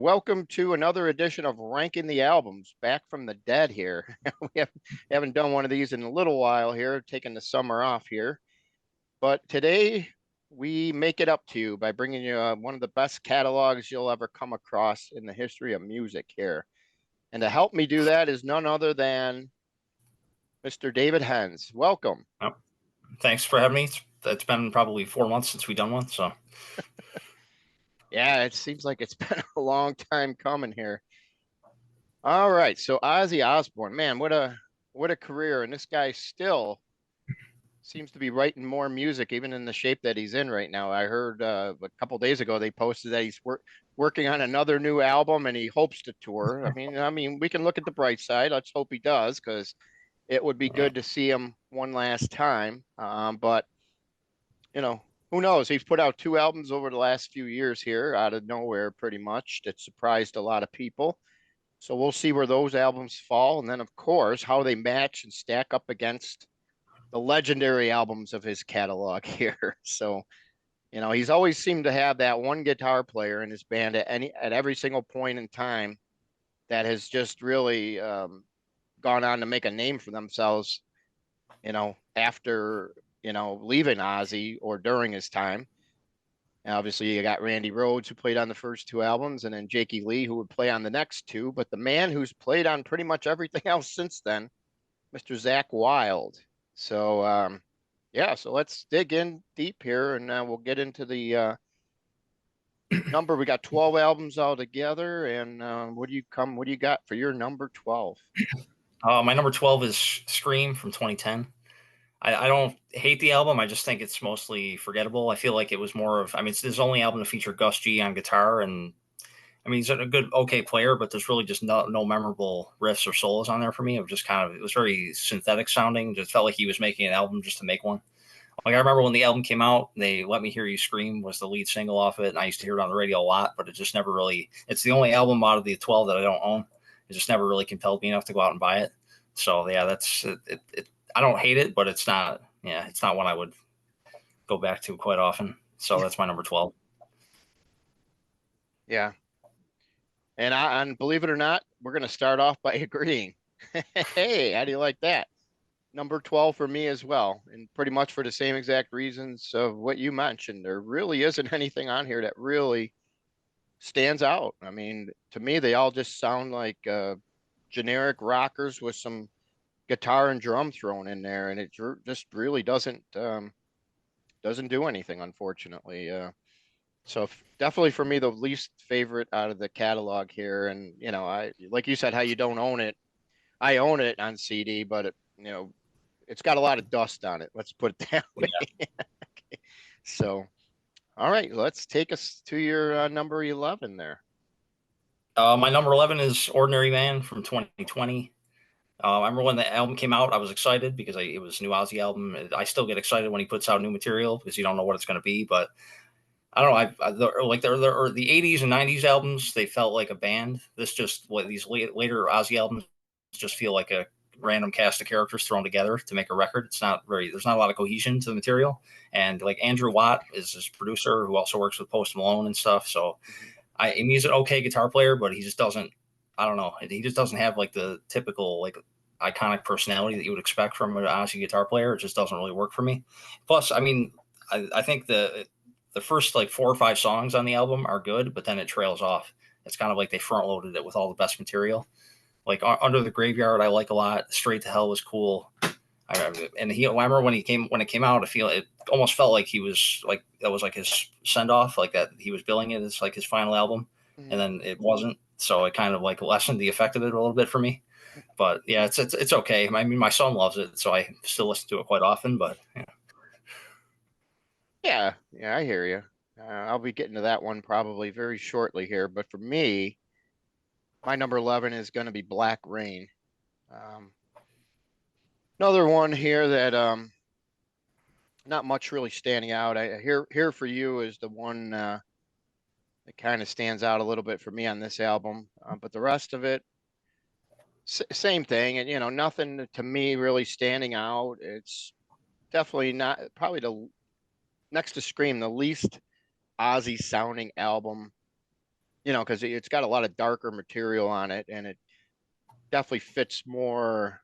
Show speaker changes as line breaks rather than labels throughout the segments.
Welcome to another edition of Ranking the Albums, back from the dead here. We haven't done one of these in a little while here, taking the summer off here. But today we make it up to you by bringing you one of the best catalogs you'll ever come across in the history of music here. And to help me do that is none other than Mr. David Hens. Welcome.
Oh, thanks for having me. It's been probably 4 months since we've done one. So,
Yeah, it seems like it's been a long time coming here. All right, so Ozzy Osbourne, man, what a career, and this guy still seems to be writing more music, even in the shape that he's in right now. I heard a couple days ago they posted that he's working on another new album, and he hopes to tour. I mean, we can look at the bright side. Let's hope he does, because it would be good to see him one last time. But you know, who knows? He's put out two albums over the last few years here, out of nowhere, pretty much. That surprised a lot of people. So we'll see where those albums fall, and then of course how they match and stack up against the legendary albums of his catalog here. So, he's always seemed to have that one guitar player in his band at every single point in time that has just really gone on to make a name for themselves, after, leaving Ozzy or during his time. And obviously, you got Randy Rhoads, who played on the first two albums, and then Jakey Lee, who would play on the next two. But the man who's played on pretty much everything else since then, Mr. Zakk Wylde. So, yeah, so let's dig in deep here, and we'll get into the number. We got 12 albums all together, and what do you got for your number 12?
my number 12 is Scream from 2010. I don't hate the album. I just think it's mostly forgettable. I feel like it was more of, it's his only album to feature Gus G on guitar. And he's a good, okay player, but there's really just no memorable riffs or solos on there for me. It was just it was very synthetic sounding. Just felt like he was making an album just to make one. Like, I remember when the album came out, they Let Me Hear You Scream was the lead single off it, and I used to hear it on the radio a lot, but it just never really, it's the only album out of the 12 that I don't own. It just never really compelled me enough to go out and buy it. So yeah, that's it. I don't hate it, but it's not one I would go back to quite often. So that's my number 12.
Yeah. And believe it or not, we're going to start off by agreeing. Hey, how do you like that? Number 12 for me as well, and pretty much for the same exact reasons of what you mentioned. There really isn't anything on here that really stands out. I mean, to me, they all just sound like generic rockers with some guitar and drum thrown in there, and it just really doesn't do anything, unfortunately. So definitely for me, the least favorite out of the catalog here. And I, like you said, how you don't own it. I own it on CD, but it's got a lot of dust on it. Let's put it that way.
Yeah.
Okay. So, all right, let's take us to your number 11 there.
My number 11 is Ordinary Man from 2020. I remember when the album came out, I was excited because it was a new Ozzy album. I still get excited when he puts out new material because you don't know what it's going to be. But I don't know. The 80s and 90s albums, they felt like a band. These later Ozzy albums just feel like a random cast of characters thrown together to make a record. There's not a lot of cohesion to the material. And like Andrew Watt is his producer who also works with Post Malone and stuff. So he's an okay guitar player, but he just doesn't, I don't know. He just doesn't have like the typical like iconic personality that you would expect from an Ozzy guitar player. It just doesn't really work for me. Plus, I think the first like 4 or 5 songs on the album are good, but then it trails off. It's kind of like they front loaded it with all the best material. Like Under the Graveyard, I like a lot. Straight to Hell was cool. I remember when it came out, I feel it almost felt like he was like, that was like his send off, like that he was billing it as like his final album, and then it wasn't. So it kind of like lessened the effect of it a little bit for me. But yeah, it's okay. My son loves it, so I still listen to it quite often. But
Yeah, I hear you. I'll be getting to that one probably very shortly here. But for me, my number 11 is going to be Black Rain. Another one here that not much really standing out. Here for You is the one that kind of stands out a little bit for me on this album. But the rest of it, same thing. And nothing to me really standing out. It's definitely not, probably next to Scream, the least Ozzy sounding album you know, because it's got a lot of darker material on it, and it definitely fits more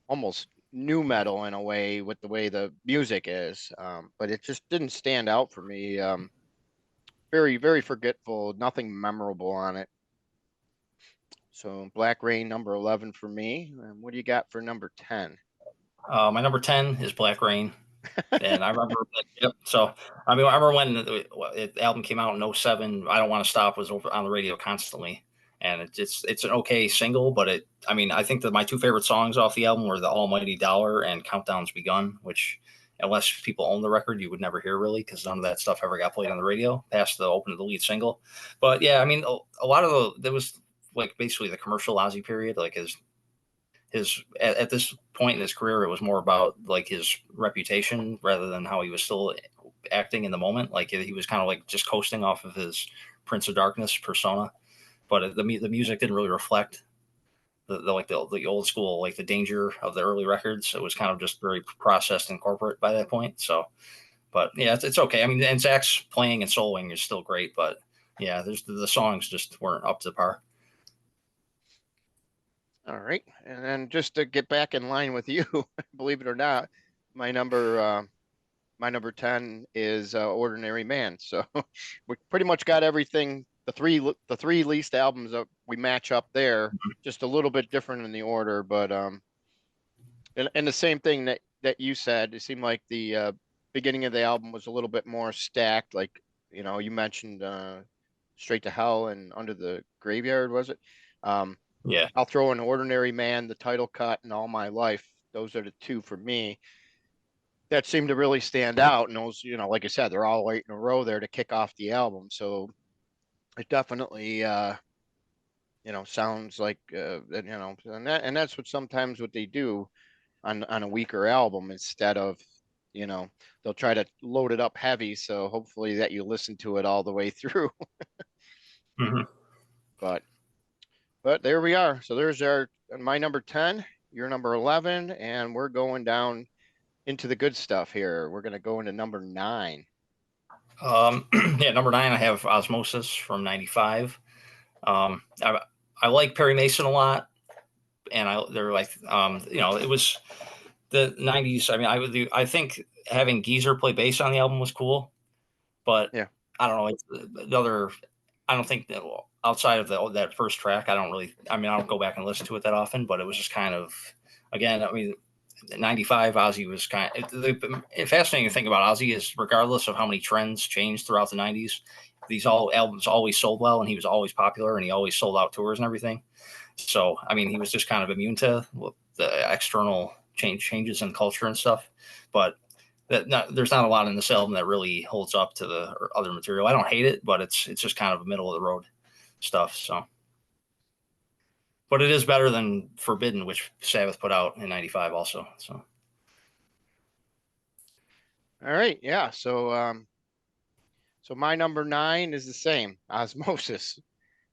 almost new metal in a way with the way the music is. But it just didn't stand out for me. Very, very forgetful, nothing memorable on it. So Black Rain number 11 for me. And what do you got for number 10?
My number 10 is Black Rain. And I remember, yep. So, I mean, I remember when the album came out in '07. I Don't Want to Stop was over on the radio constantly. And it's an okay single, but I mean, I think that my two favorite songs off the album were The Almighty Dollar and Countdown's Begun, which, unless people own the record, you would never hear really because none of that stuff ever got played on the radio past the open of the lead single. But yeah, I mean, a lot of there was like basically the commercial Ozzy period, like his at this point in his career, it was more about like his reputation rather than how he was still acting in the moment. Like he was kind of like just coasting off of his Prince of Darkness persona, but the music didn't really reflect the old school, like the danger of the early records. It was kind of just very processed and corporate by that point. So, but yeah, it's okay. I mean, and Zach's playing and soloing is still great, but yeah, there's the songs just weren't up to par.
All right. And then just to get back in line with you, believe it or not, my number uh, my number 10 is Ordinary Man. So we pretty much got everything. The three least albums that we match up there, just a little bit different in the order, but and the same thing that you said. It seemed like the beginning of the album was a little bit more stacked. Like you mentioned Straight to Hell and Under the Graveyard, was it? Um,
Yeah.
I'll throw in Ordinary Man, the title cut, and All My Life. Those are the two for me that seem to really stand out. And those, like I said, they're all right in a row there to kick off the album. So it definitely, sounds like, and that's what they do on a weaker album instead of, you know, they'll try to load it up heavy. So hopefully that you listen to it all the way through.
Mm-hmm.
But there we are. So there's my number 10, your number 11, and we're going down into the good stuff here. We're going to go into number 9.
Yeah, number 9, I have Osmosis from '95. Um, I, I like Perry Mason a lot, and they're like, it was the '90s. I mean, I think having Geezer play bass on the album was cool, but
Yeah.
I don't know. It's the other. I don't think that outside of that first track, I don't really. I mean, I don't go back and listen to it that often, but it was just kind of, again. I mean, '95 Ozzy was kind of the fascinating thing about Ozzy is regardless of how many trends changed throughout the '90s, these all albums always sold well, and he was always popular, and he always sold out tours and everything. So I mean, he was just kind of immune to the external changes in culture and stuff. But there's not a lot in this album that really holds up to the other material. I don't hate it, but it's just kind of middle of the road stuff. So, but it is better than Forbidden, which Sabbath put out in '95 also. So.
All right. Yeah. So my number 9 is the same, Osmosis.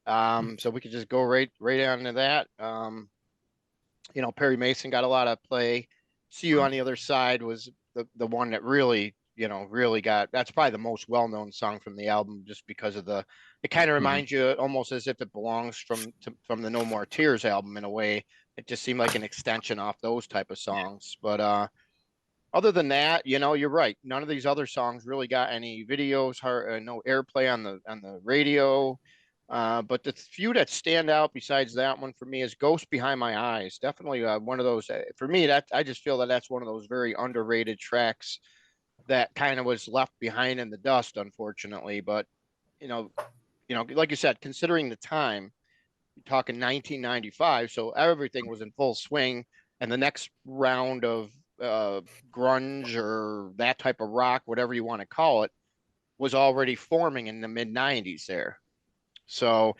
So we could just go right on to that. Perry Mason got a lot of play. See You on the Other Side was the one that really, really got. That's probably the most well-known song from the album, just because of it kind of
Mm-hmm.
reminds you almost as if it belongs from the No More Tears album in a way. It just seemed like an extension off those type of songs. But other than that, you're right. None of these other songs really got any videos, no airplay on the radio. But the few that stand out besides that one for me is Ghost Behind My Eyes. Definitely one of those. For me, that I just feel that that's one of those very underrated tracks that kind of was left behind in the dust, unfortunately. But you know, like you said, considering the time, you're talking 1995, so everything was in full swing, and the next round of uh, grunge or that type of rock, whatever you want to call it, was already forming in the mid 90s there. So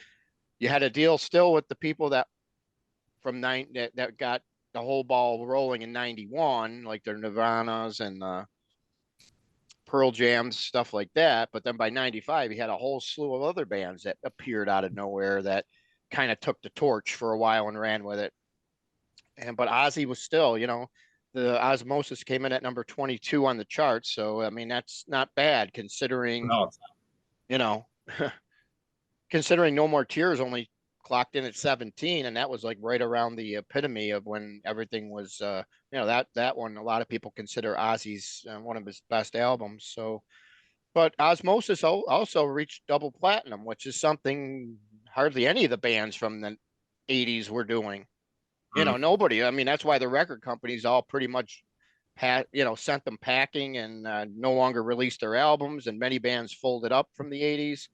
you had a deal still with the people that got the whole ball rolling in 91, like their Nirvanas and Pearl Jams, stuff like that. But then by 95, you had a whole slew of other bands that appeared out of nowhere that kind of took the torch for a while and ran with it. But Ozzy was still, the Osmosis came in at number 22 on the charts. So I mean, that's not bad considering,
No,
you know, considering No More Tears only clocked in at 17, and that was like right around the epitome of when everything was, that one a lot of people consider Ozzy's one of his best albums. So, but Osmosis also reached double platinum, which is something hardly any of the bands from the 80s were doing.
Mm.
Nobody. I mean, that's why the record companies all pretty much sent them packing and no longer released their albums, and many bands folded up from the 80s.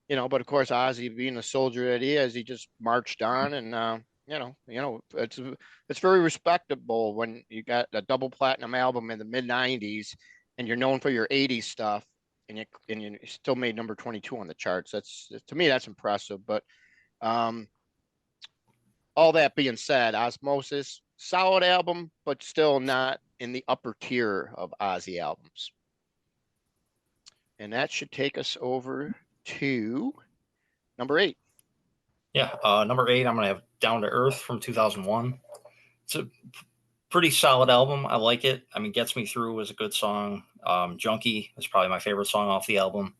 But of course, Ozzy, being the soldier that he is, he just marched on, and it's very respectable when you got a double platinum album in the mid '90s, and you're known for your '80s stuff, and you still made number 22 on the charts. That's, to me, that's impressive. But um, all that being said, Osmosis, solid album, but still not in the upper tier of Ozzy albums. And that should take us over to number 8.
Yeah, number 8, I'm gonna have Down to Earth from 2001. It's a pretty solid album. I like it. I mean, Gets Me Through was a good song. Junkie is probably my favorite song off the album.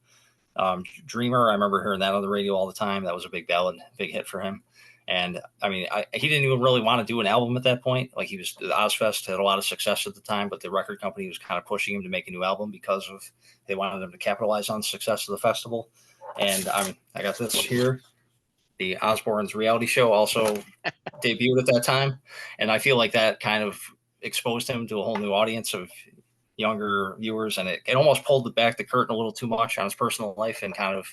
Dreamer, I remember hearing that on the radio all the time. That was a big ballad, big hit for him. And I mean, he didn't even really want to do an album at that point. Like, the Ozfest had a lot of success at the time, but the record company was kind of pushing him to make a new album because they wanted him to capitalize on the success of the festival. And I got this here. The Osbourne's reality show also debuted at that time, and I feel like that kind of exposed him to a whole new audience of younger viewers, and it almost pulled back the curtain a little too much on his personal life, and kind of,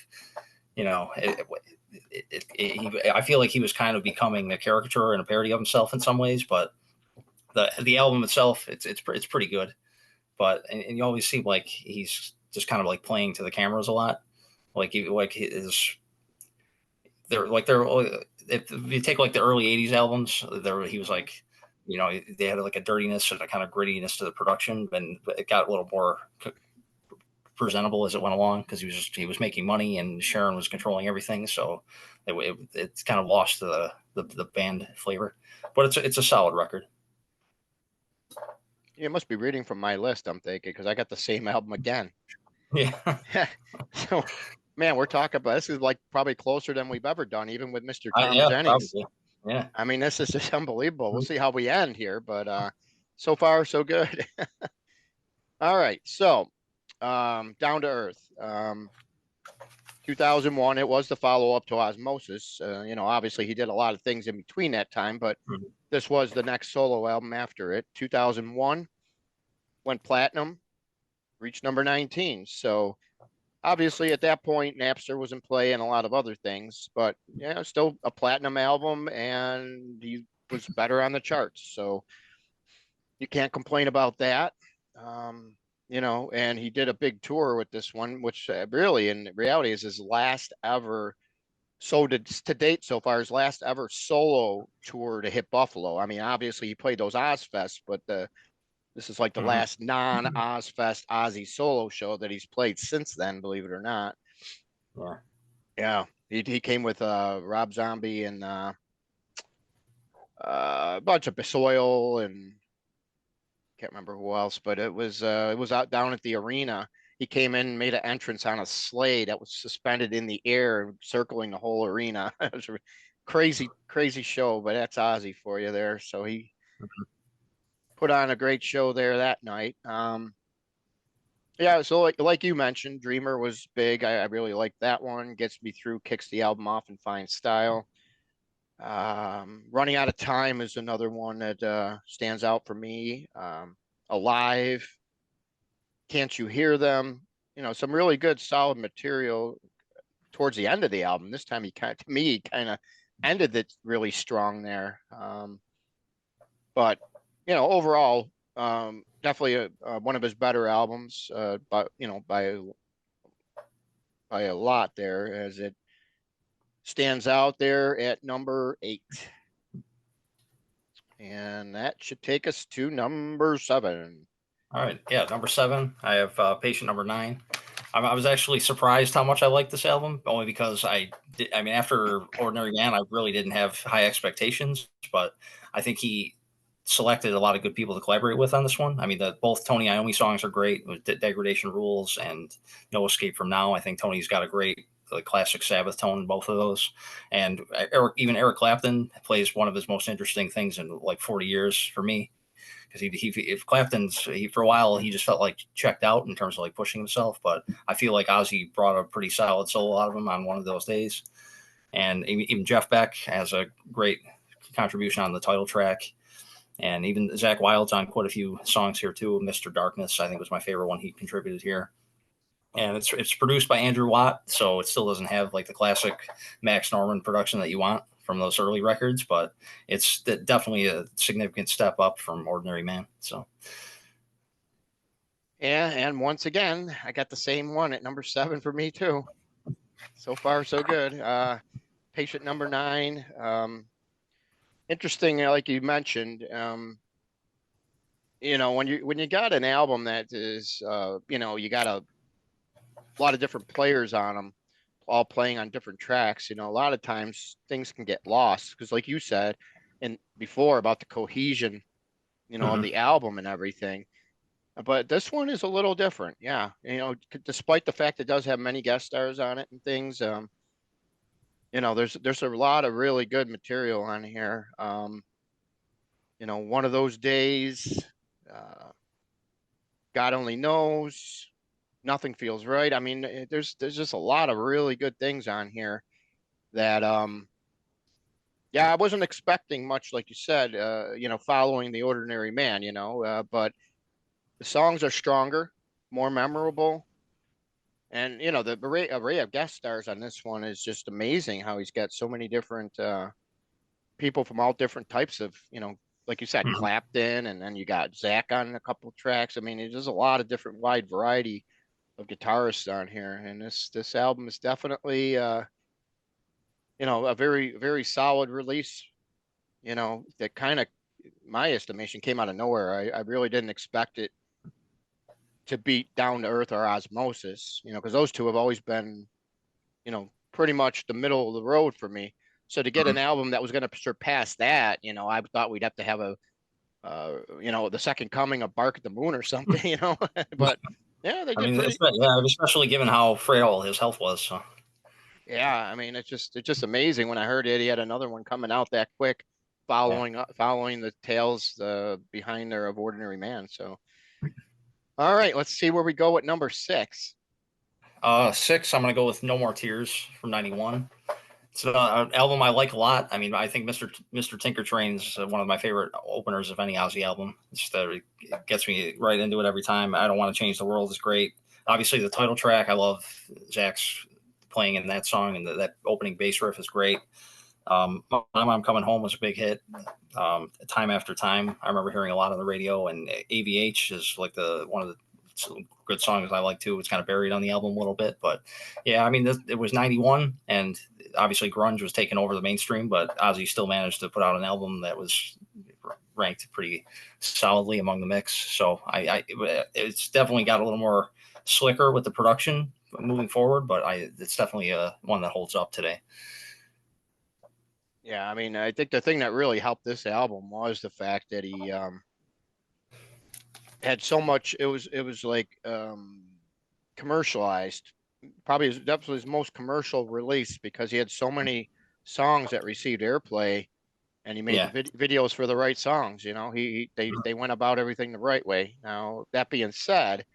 I feel like he was kind of becoming a caricature and a parody of himself in some ways. But the album itself, it's pretty good. But and you always seem like he's just kind of like playing to the cameras a lot, like his they're if you take like the early 80s albums, he was like, they had like a dirtiness and a kind of grittiness to the production, and it got a little more presentable as it went along because he was making money and Sharon was controlling everything, so it's kind of lost the band flavor. But it's a solid record.
You must be reading from my list, I'm thinking, because I got the same album again.
Yeah.
So, man, we're talking about, this is like probably closer than we've ever done, even with Mr. Tom
Yeah,
Jennings.
probably. Yeah.
I mean, this is just unbelievable. We'll see how we end here, but so far so good. All right, so Down to Earth. 2001, it was the follow-up to Osmosis. Obviously he did a lot of things in between that time, but this was the next solo album after it. 2001 went platinum, reached number 19. So obviously at that point, Napster was in play and a lot of other things, but yeah, still a platinum album, and he was better on the charts. So you can't complain about that. And he did a big tour with this one, which really in reality is his last ever, to date so far, his last ever solo tour to hit Buffalo. I mean, obviously he played those Ozfests, but this is like the last non-Ozfest Ozzy solo show that he's played since then, believe it or not. Yeah. He came with Rob Zombie and a bunch of Soil, and can't remember who else, but it was out down at the arena. He came in and made an entrance on a sleigh that was suspended in the air, circling the whole arena. It was a crazy, crazy show, but that's Ozzy for you there. So he put on a great show there that night. Yeah, so like you mentioned, Dreamer was big. I really liked that one. Gets Me Through kicks the album off in fine style. Running Out of Time is another one that stands out for me. Alive, Can't You Hear Them? Some really good, solid material towards the end of the album. This time he kind of ended it really strong there. But overall, definitely one of his better albums. But by a lot there, as it stands out there at number 8. And that should take us to number 7.
All right. Yeah. Number 7, I have Patient Number 9. I was actually surprised how much I liked this album, only because after Ordinary Man, I really didn't have high expectations, but I think he selected a lot of good people to collaborate with on this one. I mean, both Tony Iommi songs are great, with Degradation Rules and No Escape From Now. I think Tony's got a great the classic Sabbath tone in both of those. And Eric Clapton plays one of his most interesting things in like 40 years for me, because if Clapton's for a while he just felt like checked out in terms of like pushing himself, but I feel like Ozzy brought a pretty solid solo out of him on one of those days, and even Jeff Beck has a great contribution on the title track, and even Zakk Wylde's on quite a few songs here too. Mr. Darkness I think was my favorite one he contributed here, and it's produced by Andrew Watt, so it still doesn't have like the classic Max Norman production that you want from those early records, but it's definitely a significant step up from Ordinary Man. So
Yeah, and once again, I got the same one at number 7 for me too. So far, so good. Patient number 9. Interesting, like you mentioned. When you got an album that is, you got a lot of different players on them, all playing on different tracks. A lot of times things can get lost because, like you said, and before about the cohesion, of the album and everything. But this one is a little different. Yeah. Despite the fact it does have many guest stars on it and things, there's a lot of really good material on here. One of those days, uh, God only knows, nothing feels right. I mean, there's just a lot of really good things on here that, yeah, I wasn't expecting much, like you said, following the ordinary man, but the songs are stronger, more memorable. And the array of guest stars on this one is just amazing. How he's got so many different people from all different types of, like you said, Clapton, and then you got Zach on a couple of tracks. I mean, there's a lot of different wide variety of guitarists on here, and this album is definitely a very very solid release. That kind of, my estimation, came out of nowhere. I really didn't expect it to beat Down to Earth or Osmosis, because those two have always been, pretty much the middle of the road for me. So to get an album that was going to surpass that, I thought we'd have to have the second coming of Bark at the Moon or something, but yeah, they
I
did
mean,
pretty.
yeah, especially given how frail his health was. So
Yeah, I mean, it's just amazing. When I heard it, he had another one coming out that quick,
yeah.
following the tales behind there of Ordinary Man. So, all right, let's see where we go at number 6.
6, I'm gonna go with No More Tears from '91. It's an album I like a lot. I mean, I think Mr. Tinker Train's one of my favorite openers of any Ozzy album. It gets me right into it every time. I Don't Want to Change the World is great. Obviously, the title track, I love Zach's playing in that song, and that opening bass riff is great. My Mom Coming Home was a big hit. Time After Time, I remember hearing a lot on the radio, and AVH is like one of the good songs I like too. It's kind of buried on the album a little bit, but yeah, I mean, it was '91, and obviously grunge was taking over the mainstream, but Ozzy still managed to put out an album that was ranked pretty solidly among the mix. So it's definitely got a little more slicker with the production moving forward, but it's definitely one that holds up today.
Yeah, I mean, I think the thing that really helped this album was the fact that he had so much. It was like commercialized. Probably definitely his most commercial release because he had so many songs that received airplay, and he made the
Yeah.
videos for the right songs. They went about everything the right way. Now that being said,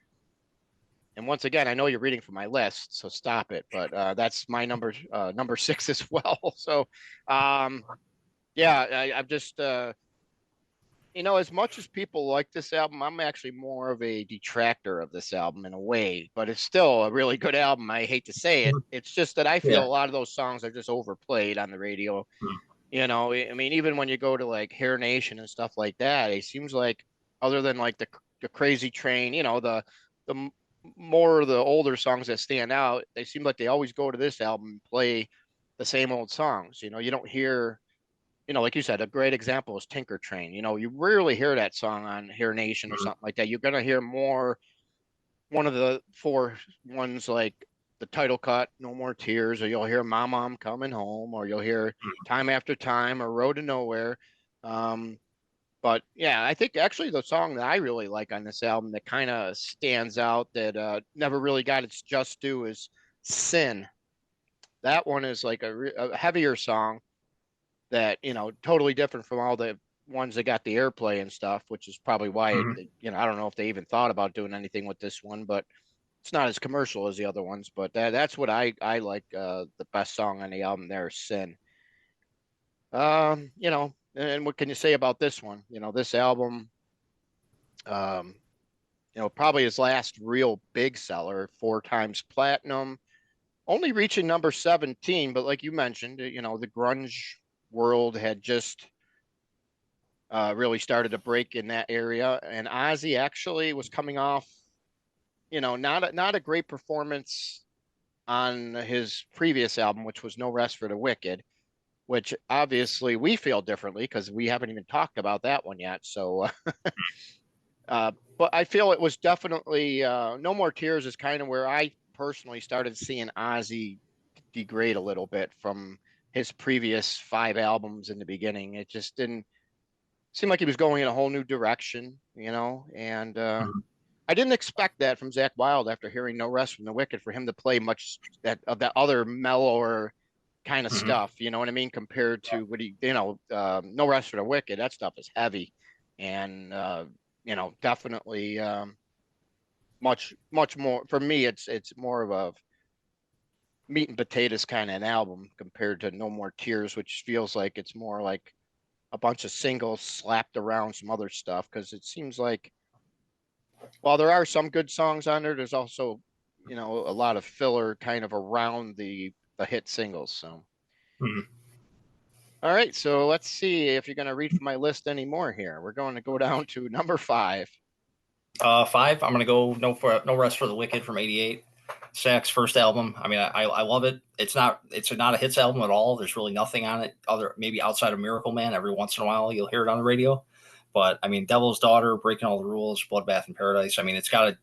and once again, I know you're reading from my list, so stop it. But that's my number 6 as well. So, um, yeah, I'm just as much as people like this album, I'm actually more of a detractor of this album in a way, but it's still a really good album. I hate to say it. It's just that I feel
Yeah.
a lot of those songs are just overplayed on the radio. I mean, even when you go to like Hair Nation and stuff like that, it seems like, other than like the Crazy Train, the more of the older songs that stand out, they seem like they always go to this album and play the same old songs. You don't hear, like you said, a great example is Tinker Train. You rarely hear that song on Hair Nation or something like that. You're gonna hear more one of the four ones, like the title cut, No More Tears, or you'll hear Mama, I'm Coming Home, or you'll hear Time After Time or Road to Nowhere. Um, but yeah, I think actually the song that I really like on this album that kind of stands out, that never really got its just due, is Sin. That one is like a heavier song that, totally different from all the ones that got the airplay and stuff, which is probably why
Mhm.
I don't know if they even thought about doing anything with this one, but it's not as commercial as the other ones. But that's what I like. The best song on the album there is Sin. And what can you say about this one? This album, um, probably his last real big seller, 4 times platinum, only reaching number 17. But like you mentioned, the grunge world had just really started to break in that area. And Ozzy actually was coming off, not a great performance on his previous album, which was No Rest for the Wicked, which obviously we feel differently because we haven't even talked about that one yet. So, but I feel it was definitely No More Tears is kind of where I personally started seeing Ozzy degrade a little bit from his previous 5 albums in the beginning. It just didn't seem like he was going in a whole new direction, and
Mhm.
I didn't expect that from Zach Wild after hearing No Rest from the Wicked for him to play much that other mellower kind of
Mhm.
stuff. You know what I mean? Compared to what No Rest for the Wicked. That stuff is heavy, and definitely much more for me. It's more of a meat and potatoes kind of an album compared to No More Tears, which feels like it's more like a bunch of singles slapped around some other stuff. Because it seems like while there are some good songs on there, there's also a lot of filler kind of around the hit singles. So
Mhm.
all right, so let's see if you're going to read from my list anymore here. We're going to go down to number 5.
Five. I'm gonna go No Rest for the Wicked from '88. Zach's first album. I mean, I love it. It's not a hits album at all. There's really nothing on it other maybe outside of Miracle Man. Every once in a while you'll hear it on the radio, but I mean, Devil's Daughter, Breaking All the Rules, Bloodbath in Paradise. I mean, it's got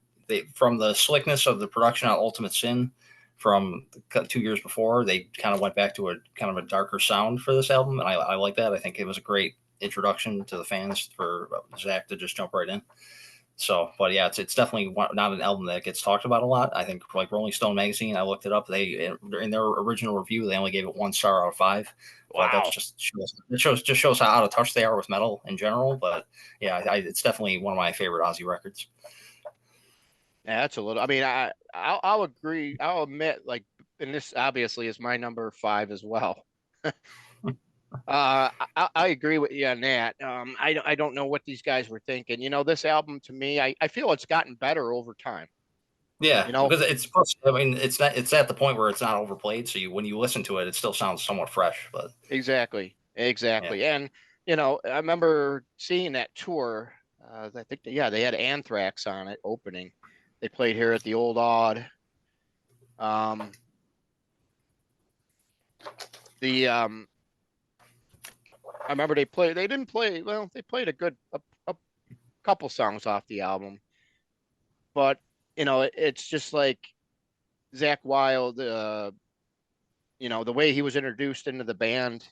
from the slickness of the production on Ultimate Sin from 2 years before. They kind of went back to a kind of a darker sound for this album, and I like that. I think it was a great introduction to the fans for Zach to just jump right in. So, but yeah, it's definitely not an album that gets talked about a lot. I think like Rolling Stone magazine, I looked it up. They in their original review, they only gave it 1 star out of 5. But that
Wow.
just shows how out of touch they are with metal in general. But yeah, it's definitely one of my favorite Ozzy records.
Yeah, that's a little. I mean, I'll agree. I'll admit, like, and this obviously is my number 5 as well. I agree with you on that. I don't know what these guys were thinking. This album to me, I feel it's gotten better over time.
Yeah,
You know,
because it's plus. I mean, it's at the point where it's not overplayed. So when you listen to it, it still sounds somewhat fresh. But
exactly,
yeah.
exactly. And I remember seeing that tour. I think yeah, they had Anthrax on it opening. They played here at the Old Odd. Um, the I remember they played. They didn't play. Well, they played a couple songs off the album, but it's just like Zach Wild. The way he was introduced into the band.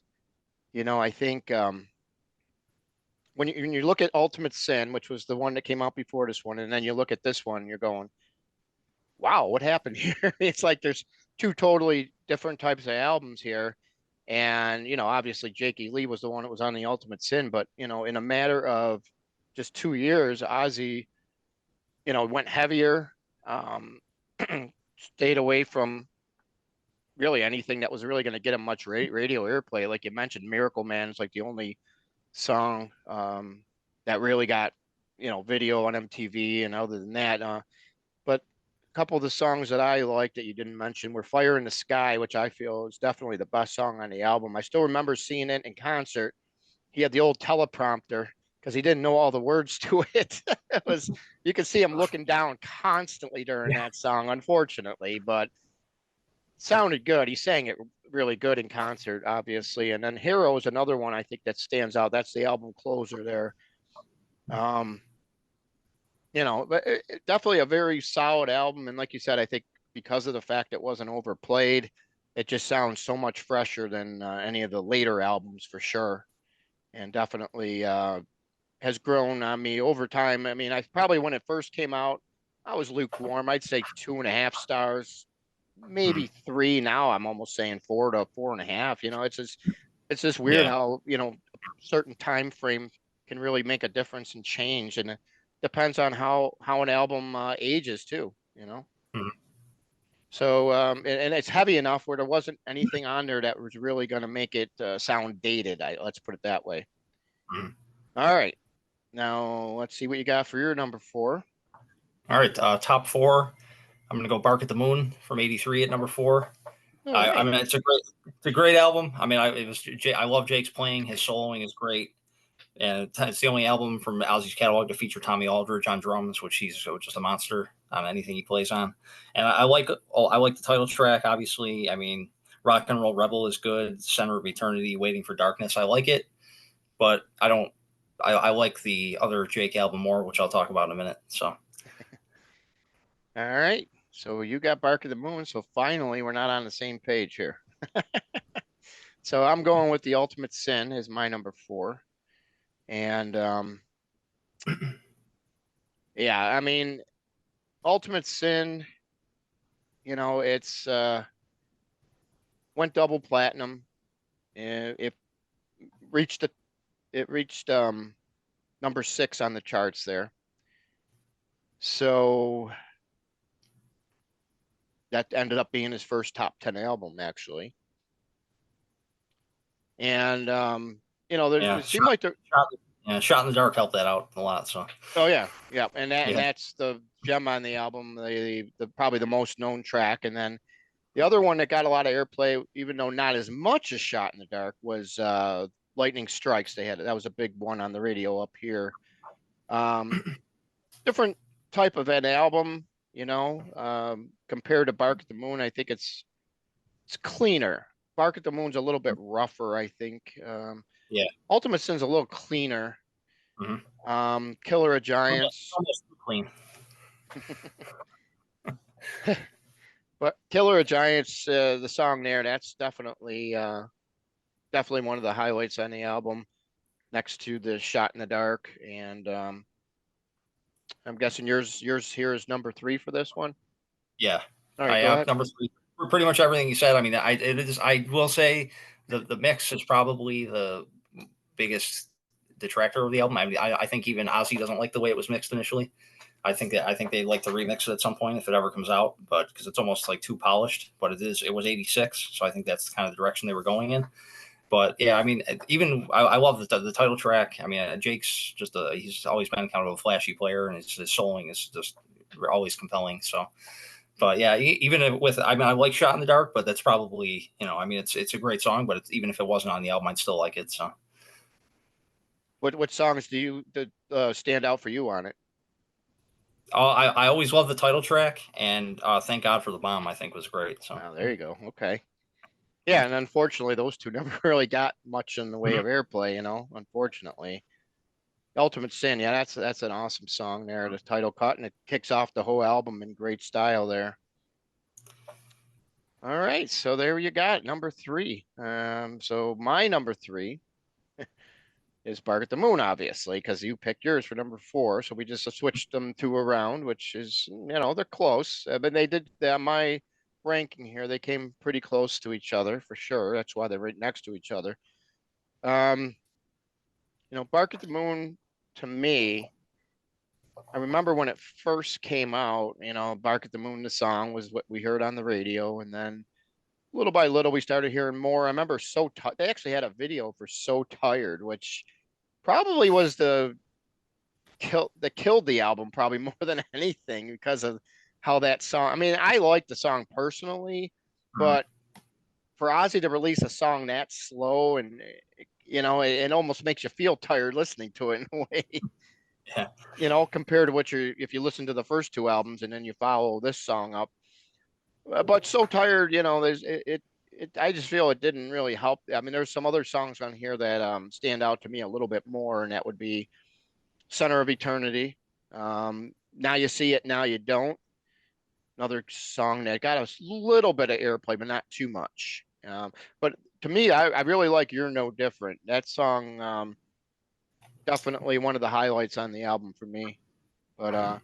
I think when you look at Ultimate Sin, which was the one that came out before this one, and then you look at this one, you're going, "Wow, what happened here?" It's like there's two totally different types of albums here, and obviously Jakey Lee was the one that was on the Ultimate Sin, but in a matter of just 2 years, Ozzy, went heavier, um, stayed away from really anything that was really going to get him much radio airplay. Like you mentioned, Miracle Man is like the only song that really got video on MTV, and other than that, but a couple of the songs that I like that you didn't mention were Fire in the Sky, which I feel is definitely the best song on the album. I still remember seeing it in concert. He had the old teleprompter because he didn't know all the words to it. It was you could see him looking down constantly during
Yeah.
that song, unfortunately, but sounded good. He sang it really good in concert, obviously. And then Hero is another one I think that stands out. That's the album closer there. Um, but definitely a very solid album. And like you said, I think because of the fact it wasn't overplayed, it just sounds so much fresher than any of the later albums for sure. And definitely has grown on me over time. I mean, I probably when it first came out, I was lukewarm. I'd say 2.5 stars. maybe three. Now I'm almost saying 4 to 4.5. It's just weird
Yeah.
how, certain time frame can really make a difference and change. And it depends on how an album ages too.
Mhm.
So, and it's heavy enough where there wasn't anything on there that was really going to make it sound dated. Let's put it that way.
Mhm.
All right. Now let's see what you got for your number 4.
All right. Top four. I'm gonna go "Bark at the Moon" from '83 at number 4.
All
I
right.
mean, it's a great album. I mean, I love Jake's playing. His soloing is great, and it's the only album from Ozzy's catalog to feature Tommy Aldridge on drums, which he's just a monster on anything he plays on. And I like the title track. Obviously, I mean, "Rock and Roll Rebel" is good. "Center of Eternity," "Waiting for Darkness," I like it, but I don't. I like the other Jake album more, which I'll talk about in a minute. So
All right. So you got Bark of the Moon. So finally, we're not on the same page here. So I'm going with The Ultimate Sin as my number 4. And yeah, I mean, Ultimate Sin, it's went double platinum. It reached number 6 on the charts there. So that ended up being his first top 10 album, actually. And
yeah,
it seemed like there.
Shot in the Dark helped that out a lot. So
Oh yeah, yeah, and
yeah,
that's the gem on the album, the probably the most known track. And then the other one that got a lot of airplay, even though not as much as Shot in the Dark, was Lightning Strikes. That was a big one on the radio up here. Um, Different type of an album, compared to Bark at the Moon. I think it's cleaner. Bark at the Moon's a little bit rougher, I think.
yeah.
Ultimate Sin's a little cleaner.
Mm-hmm.
Killer of Giants.
Almost clean.
But Killer of Giants, the song there, that's definitely one of the highlights on the album, next to the Shot in the Dark. And I'm guessing yours here is number 3 for this one.
Yeah,
All right,
I
go ahead.
number three. For pretty much everything you said. I mean, I will say the mix is probably the biggest detractor of the album. I mean, I think even Ozzy doesn't like the way it was mixed initially. I think they'd like to remix it at some point if it ever comes out, but because it's almost like too polished. But it was '86, so I think that's kind of the direction they were going in. But yeah, I mean, even I love the title track. I mean, Jake's he's always been kind of a flashy player, and his soloing is just always compelling. So, but yeah, even with I mean, I like "Shot in the Dark," but that's probably I mean, it's a great song, but even if it wasn't on the album, I'd still like it. So,
What songs do you that stand out for you on it?
I always love the title track, and "Thank God for the Bomb" I think was great. So,
Oh, there you go. Okay. Yeah, and unfortunately, those two never really got much in the way
Mhm.
of airplay. Unfortunately. Ultimate Sin, yeah, that's an awesome song there. The title cut, and it kicks off the whole album in great style there. All right, so there you got number 3. So my number 3 is Bark at the Moon, obviously, because you picked yours for number 4. So we just switched them two around, which is, they're close. But they did my ranking here. They came pretty close to each other for sure. That's why they're right next to each other. Um, Bark at the Moon to me, I remember when it first came out, Bark at the Moon, the song was what we heard on the radio. And then little by little, we started hearing more. I remember they actually had a video for So Tired, which probably was that killed the album probably more than anything because of how that song. I mean, I like the song personally,
Mhm.
but for Ozzy to release a song that slow and it almost makes you feel tired listening to it in a way.
Yeah.
Compared to if you listen to the first two albums and then you follow this song up. But So Tired, there's I just feel it didn't really help. I mean, there's some other songs on here that stand out to me a little bit more, and that would be Center of Eternity. Now You See It, Now You Don't. Another song that got a little bit of airplay, but not too much. But to me, I really like You're No Different. That song, definitely one of the highlights on the album for me. But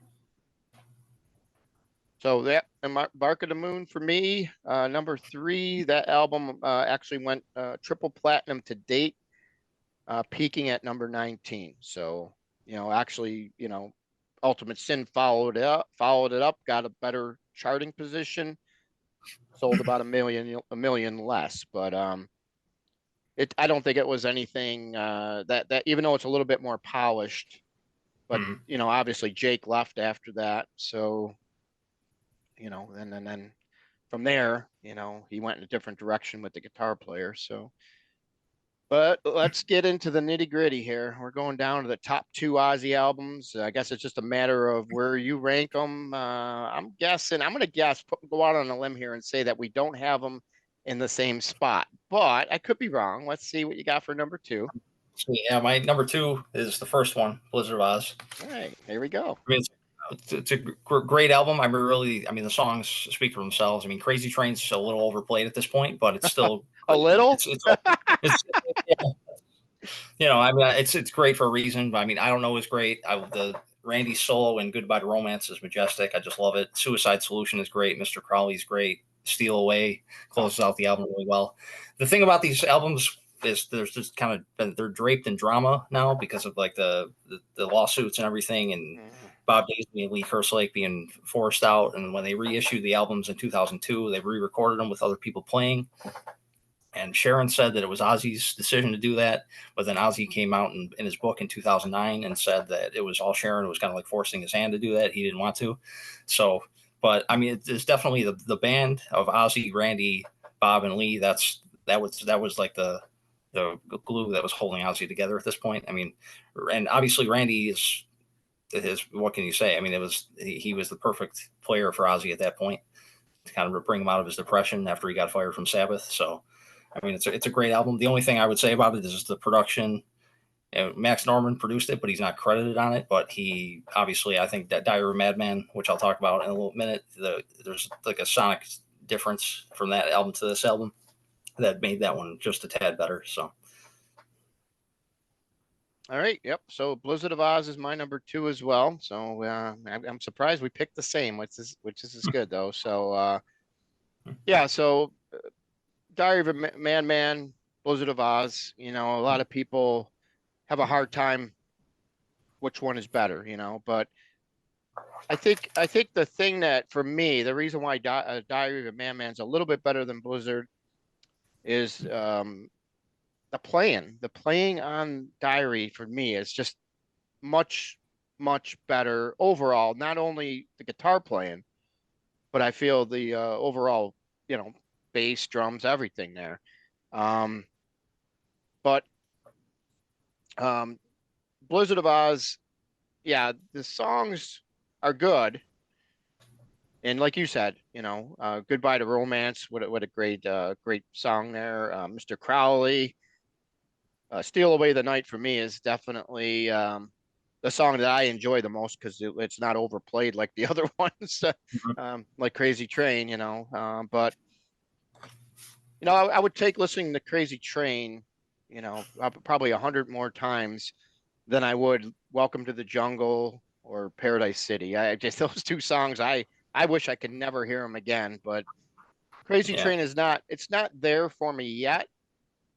So that and Bark of the Moon for me, number 3. That album actually went triple platinum to date, peaking at number 19. So actually, Ultimate Sin followed it up, got a better charting position, sold about a million less, but I don't think it was anything that even though it's a little bit more polished, but
Mhm.
obviously Jake left after that, so and then from there, he went in a different direction with the guitar player. So, but let's get into the nitty gritty here. We're going down to the top 2 Ozzy albums. I guess it's just a matter of where you rank them. I'm going to guess, go out on a limb here and say that we don't have them in the same spot, but I could be wrong. Let's see what you got for number 2.
So, yeah, my number 2 is the first one, Blizzard of Oz.
All right, here we go.
I mean, it's a great album. I mean, the songs speak for themselves. I mean, Crazy Train's a little overplayed at this point, but it's still
A little?
it's yeah, I mean, it's great for a reason. But I mean, I don't know is great. The Randy solo and Goodbye to Romance is majestic. I just love it. Suicide Solution is great. Mr. Crowley's great. Steal Away closes out the album really well. The thing about these albums is there's just kind of they're draped in drama now because of like the lawsuits and everything, and Bob Daisley and Lee Kerslake being forced out. And when they reissued the albums in 2002, they re-recorded them with other people playing. And Sharon said that it was Ozzy's decision to do that, but then Ozzy came out in his book in 2009 and said that it was all Sharon. It was kind of like forcing his hand to do that. He didn't want to. So, but I mean, it's definitely the band of Ozzy, Randy, Bob, and Lee. That was like the glue that was holding Ozzy together at this point. I mean, and obviously Randy is what can you say? I mean, he was the perfect player for Ozzy at that point to kind of bring him out of his depression after he got fired from Sabbath. So, I mean, it's a great album. The only thing I would say about it is just the production. Max Norman produced it, but he's not credited on it. But he obviously, I think that Diary of a Madman, which I'll talk about in a little minute, there's like a sonic difference from that album to this album that made that one just a tad better. So,
all right, yep. So Blizzard of Oz is my number 2 as well. So I'm surprised we picked the same, which is good though. So yeah, so Diary of a Madman, Blizzard of Oz. A lot of people have a hard time which one is better. But I think the thing that for me, the reason why Diary of a Madman's a little bit better than Blizzard is the playing on Diary for me is just much, much better overall. Not only the guitar playing, but I feel the overall, bass, drums, everything there. But Blizzard of Oz, yeah, the songs are good. And like you said, Goodbye to Romance, what a great song there. Mr. Crowley, Steal Away the Night for me is definitely the song that I enjoy the most because it's not overplayed like the other ones, like Crazy Train, but I would take listening to Crazy Train, probably 100 more times than I would Welcome to the Jungle or Paradise City. I just those 2 songs I wish I could never hear them again, but Crazy Train it's not there for me yet.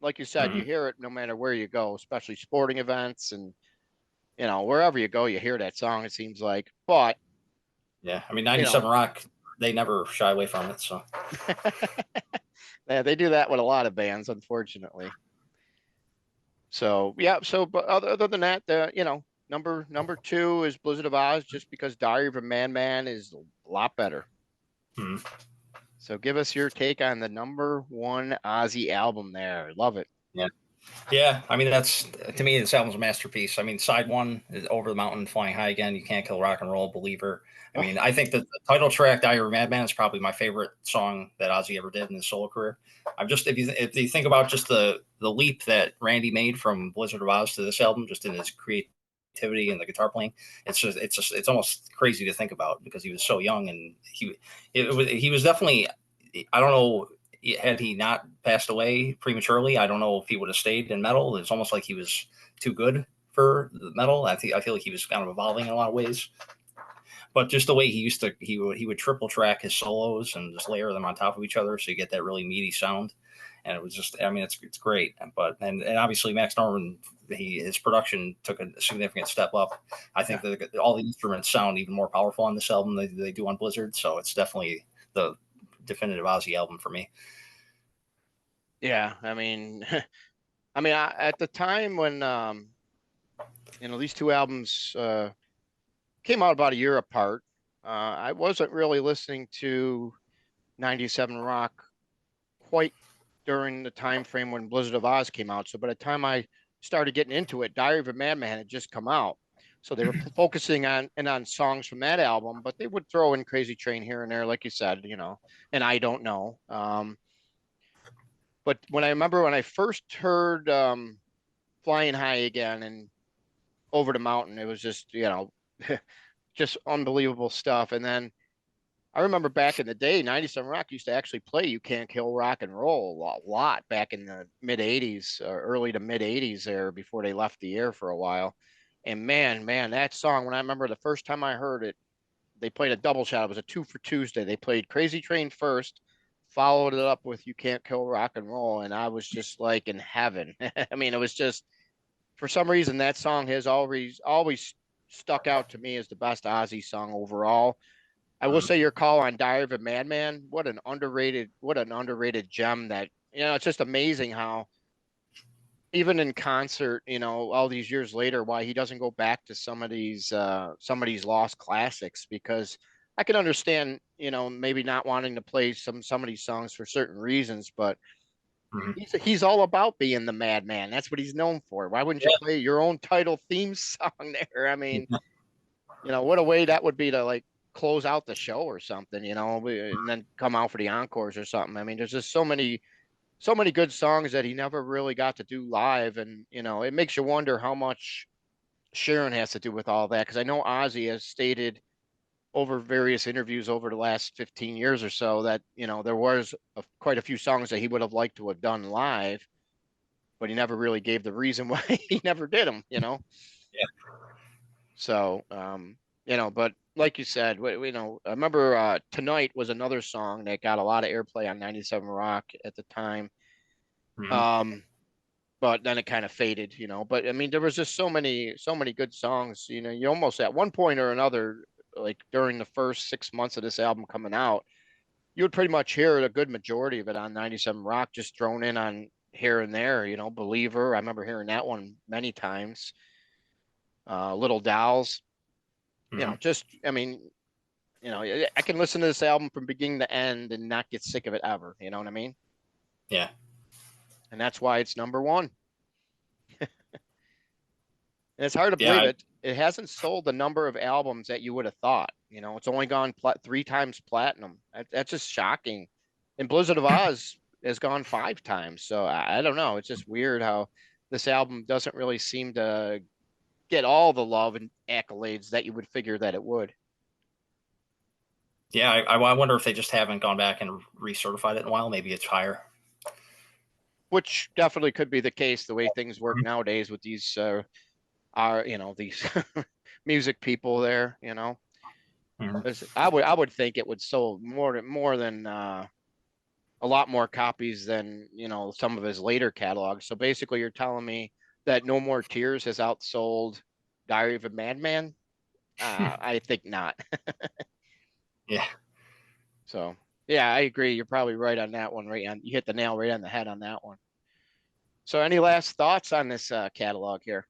Like you said, you hear it no matter where you go, especially sporting events and wherever you go, you hear that song, it seems like. But
yeah, I mean, 97 Rock, they never shy away from it. So,
yeah, they do that with a lot of bands, unfortunately. So, yeah. So, but other than that, number 2 is Blizzard of Oz, just because Diary of a Madman is a lot better. So, give us your take on the number 1 Ozzy album there. Love it.
Yeah. Yeah, I mean that's to me this album's a masterpiece. I mean, side 1 is Over the Mountain, Flying High Again, You Can't Kill Rock and Roll, Believer. I mean, I think that the title track, Diary of a Madman, is probably my favorite song that Ozzy ever did in his solo career. I'm just if you think about just the leap that Randy made from Blizzard of Oz to this album, just in his creativity and the guitar playing, it's almost crazy to think about because he was so young and he was definitely, I don't know. Had he not passed away prematurely, I don't know if he would have stayed in metal. It's almost like he was too good for the metal. I feel like he was kind of evolving in a lot of ways. but just the way he would triple track his solos and just layer them on top of each other, so you get that really meaty sound. And it was just, I mean, it's great. But and obviously Max Norman, his production took a significant step up. I think that all the instruments sound even more powerful on this album than they do on Blizzard. So it's definitely the definitive Ozzy album for me.
Yeah, I mean, at the time when these two albums came out about a year apart, I wasn't really listening to 97 Rock quite during the time frame when Blizzard of Oz came out. So by the time I started getting into it, Diary of a Madman had just come out. So they were focusing on songs from that album, but they would throw in Crazy Train here and there, like you said, and I don't know. But when I first heard Flying High Again and Over the Mountain, it was just, just unbelievable stuff. And then I remember back in the day, 97 Rock used to actually play You Can't Kill Rock and Roll a lot back in the mid 80s, early to mid 80s there before they left the air for a while. And man, that song, when I remember the first time I heard it, they played a double shot. It was a 2 for Tuesday. They played Crazy Train first, followed it up with You Can't Kill Rock and Roll. And I was just like in heaven. I mean, it was just, for some reason, that song has always stuck out to me as the best Ozzy song overall. I will say your call on Diary of a Madman, what an underrated gem that, it's just amazing how even in concert, all these years later, why he doesn't go back to some of these lost classics, because I can understand, maybe not wanting to play some of these songs for certain reasons, but he's all about being the madman. That's what he's known for. Why wouldn't you play your own title theme song there? I mean, what a way that would be to like close out the show or something, and then come out for the encores or something. I mean, there's just so many good songs that he never really got to do live. And, it makes you wonder how much Sharon has to do with all that. Cause I know Ozzy has stated over various interviews over the last 15 years or so that, there was quite a few songs that he would have liked to have done live, but he never really gave the reason why he never did them,
Yeah.
So, but like you said, I remember Tonight was another song that got a lot of airplay on 97 Rock at the time. But then it kind of faded, but I mean, there was just so many good songs, you almost at one point or another, like during the first 6 months of this album coming out, you would pretty much hear a good majority of it on 97 Rock, just thrown in on here and there, Believer. I remember hearing that one many times. Little Dolls, I mean, I can listen to this album from beginning to end and not get sick of it ever. You know what I mean?
Yeah.
And that's why it's number one. And it's hard to believe it. It hasn't sold the number of albums that you would have thought. It's only gone 3 times platinum. That's just shocking. And Blizzard of Oz has gone 5 times. So I don't know. It's just weird how this album doesn't really seem to get all the love and accolades that you would figure that it would.
Yeah, I wonder if they just haven't gone back and recertified it in a while. Maybe it's higher.
Which definitely could be the case, the way things work nowadays with these these music people there. I would think it would sell more than a lot more copies than some of his later catalogs. So basically, you're telling me that No More Tears has outsold Diary of a Madman? I think not.
Yeah.
So yeah, I agree. You're probably right on that one. You hit the nail right on the head on that one. So any last thoughts on this catalog here?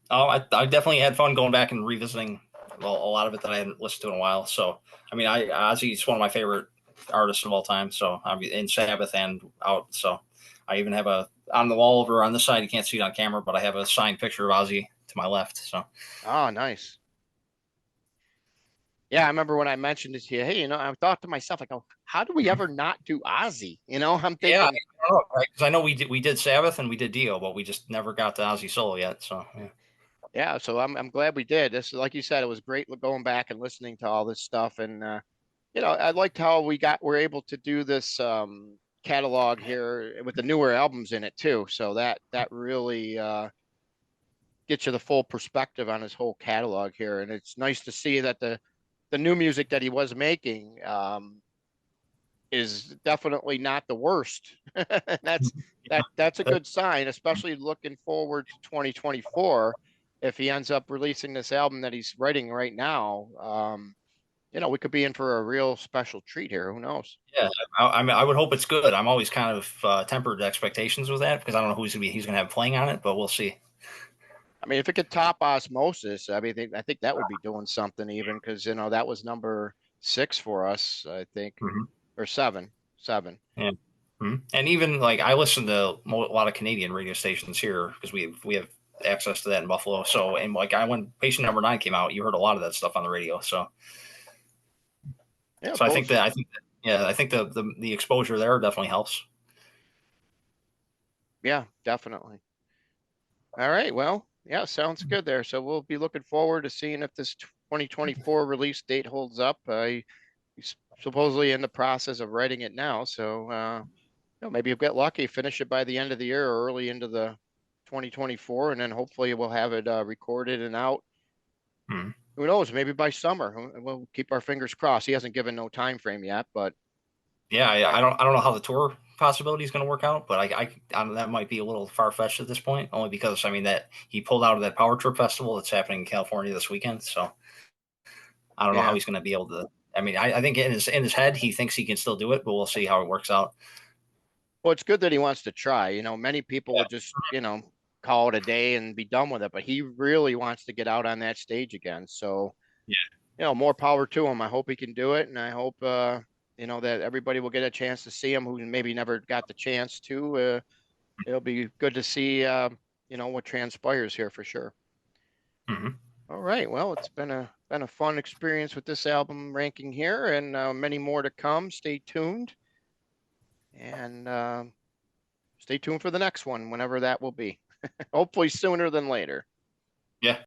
I definitely had fun going back and revisiting a lot of it that I hadn't listened to in a while. So, I mean, Ozzy's one of my favorite artists of all time. So I'm in Sabbath and out. So I even have on the wall over on this side. You can't see it on camera, but I have a signed picture of Ozzy to my left. So.
Oh, nice. Yeah, I remember when I mentioned it to you. Hey, I thought to myself, like, oh, how do we ever not do Ozzy? I'm thinking.
Yeah, because I know we did Sabbath and we did Dio, but we just never got to Ozzy solo yet. So yeah.
Yeah, so I'm glad we did. This, like you said, it was great going back and listening to all this stuff, and I liked how we're able to do this catalog here with the newer albums in it too. So that really get you the full perspective on his whole catalog here. And it's nice to see that the new music that he was making is definitely not the worst. that's that's a good sign, especially looking forward to 2024. If he ends up releasing this album that he's writing right now, we could be in for a real special treat here. Who knows?
Yeah, I mean, I would hope it's good. I'm always kind of tempered expectations with that because I don't know who he's gonna have playing on it, but we'll see.
I mean, if it could top Osmosis, I mean, I think that would be doing something even because that was number 6 for us, I think,
Mhm.
or seven.
Yeah. And even like I listen to a lot of Canadian radio stations here because we have access to that in Buffalo. So and like when Patient Number 9 came out, you heard a lot of that stuff on the radio. So
Yeah,
so
both.
I think the exposure there definitely helps.
Yeah, definitely. All right. Well, yeah, sounds good there. So we'll be looking forward to seeing if this 2024 release date holds up. He's supposedly in the process of writing it now, so maybe you'll get lucky, finish it by the end of the year or early into the 2024, and then hopefully we'll have it recorded and out.
Hmm.
Who knows? Maybe by summer. We'll keep our fingers crossed. He hasn't given no time frame yet, but
Yeah, I don't know how the tour possibility is going to work out, but that might be a little far fetched at this point, only because I mean that he pulled out of that Power Trip Festival that's happening in California this weekend. So I don't know how
yeah.
he's going to be able to. I mean, I think in his head he thinks he can still do it, but we'll see how it works out.
Well, it's good that he wants to try. Many people would just, call it a day and be done with it, but he really wants to get out on that stage again. So,
Yeah.
more power to him. I hope he can do it, and I hope that everybody will get a chance to see him who maybe never got the chance to. It'll be good to see what transpires here for sure.
Hmm.
All right. Well, it's been a fun experience with this album ranking here, and many more to come. Stay tuned, and stay tuned for the next one, whenever that will be. Hopefully sooner than later.
Yeah.